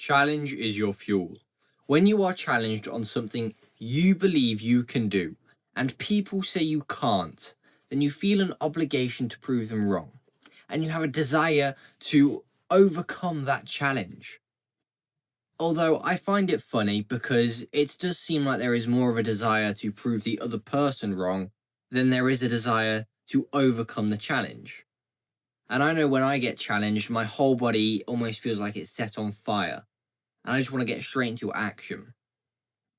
Challenge is your fuel. When you are challenged on something you believe you can do, and people say you can't, then you feel an obligation to prove them wrong, and you have a desire to overcome that challenge. Although I find it funny because it does seem like there is more of a desire to prove the other person wrong than there is a desire to overcome the challenge. And I know when I get challenged, my whole body almost feels like it's set on fire. And I just want to get straight into action.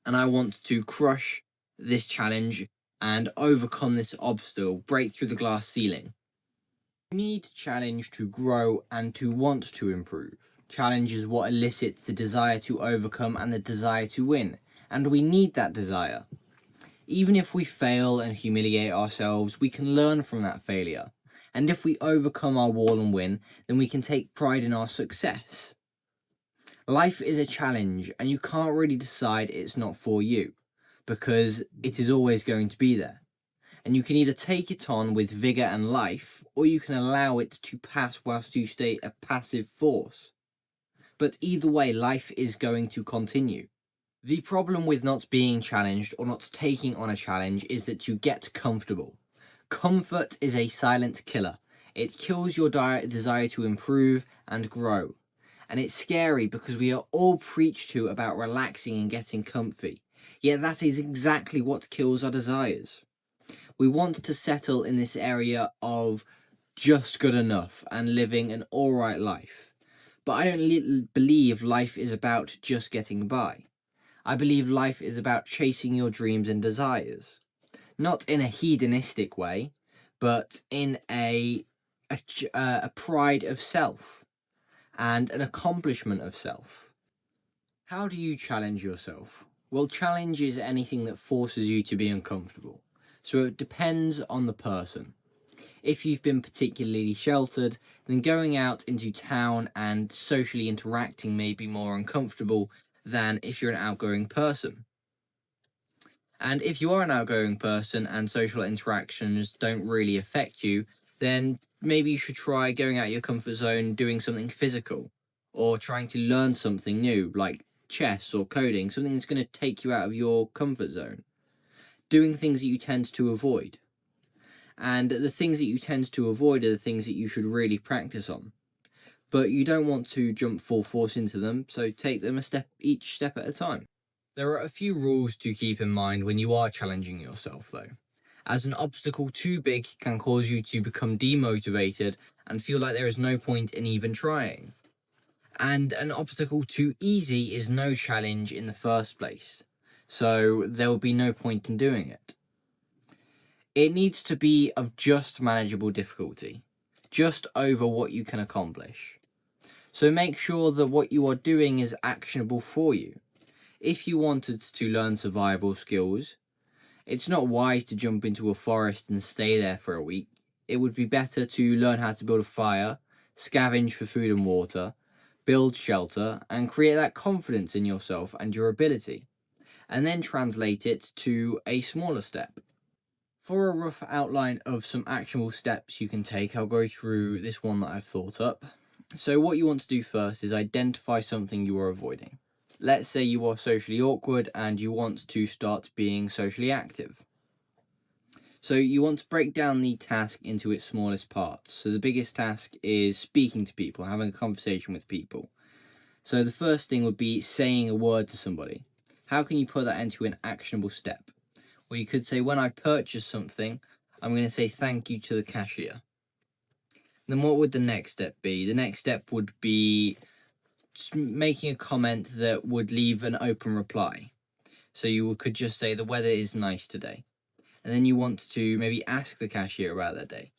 And I want to crush this challenge and overcome this obstacle, break through the glass ceiling. You need challenge to grow and to want to improve. Challenge is what elicits the desire to overcome and the desire to win. And we need that desire. Even if we fail and humiliate ourselves, we can learn from that failure. And if we overcome our wall and win, then we can take pride in our success. Life is a challenge, and you can't really decide it's not for you, because it is always going to be there. And you can either take it on with vigour and life, or you can allow it to pass whilst you stay a passive force. But either way, life is going to continue. The problem with not being challenged or not taking on a challenge is that you get comfortable. Comfort is a silent killer. It kills your desire to improve and grow. And it's scary because we are all preached to about relaxing and getting comfy. Yet that is exactly what kills our desires. We want to settle in this area of just good enough and living an alright life. But I don't believe life is about just getting by. I believe life is about chasing your dreams and desires. Not in a hedonistic way, but in a pride of self and an accomplishment of self. How do you challenge yourself? Well, challenge is anything that forces you to be uncomfortable. So it depends on the person. If you've been particularly sheltered, then going out into town and socially interacting may be more uncomfortable than if you're an outgoing person. And if you are an outgoing person and social interactions don't really affect you, then maybe you should try going out your comfort zone, doing something physical, or trying to learn something new, like chess or coding, something that's going to take you out of your comfort zone. Doing things that you tend to avoid. And the things that you tend to avoid are the things that you should really practice on. But you don't want to jump full force into them, so take them each step at a time. There are a few rules to keep in mind when you are challenging yourself though, as an obstacle too big can cause you to become demotivated and feel like there is no point in even trying. And an obstacle too easy is no challenge in the first place, so there will be no point in doing it. It needs to be of just manageable difficulty, just over what you can accomplish. So make sure that what you are doing is actionable for you. If you wanted to learn survival skills, it's not wise to jump into a forest and stay there for a week. It would be better to learn how to build a fire, scavenge for food and water, build shelter, and create that confidence in yourself and your ability, and then translate it to a smaller step. For a rough outline of some actionable steps you can take, I'll go through this one that I've thought up. So what you want to do first is identify something you are avoiding. Let's say you are socially awkward and you want to start being socially active. So you want to break down the task into its smallest parts. So the biggest task is speaking to people, having a conversation with people. So the first thing would be saying a word to somebody. How can you put that into an actionable step? Well, you could say, when I purchase something, I'm going to say thank you to the cashier. Then what would the next step be? The next step would be making a comment that would leave an open reply. So you could just say the weather is nice today. And then you want to maybe ask the cashier about their day.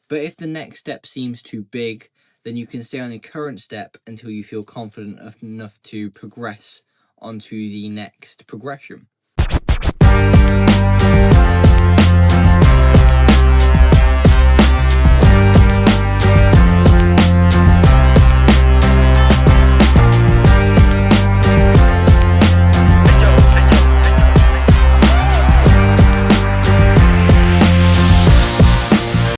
But if the next step seems too big, then you can stay on the current step until you feel confident enough to progress onto the next progression.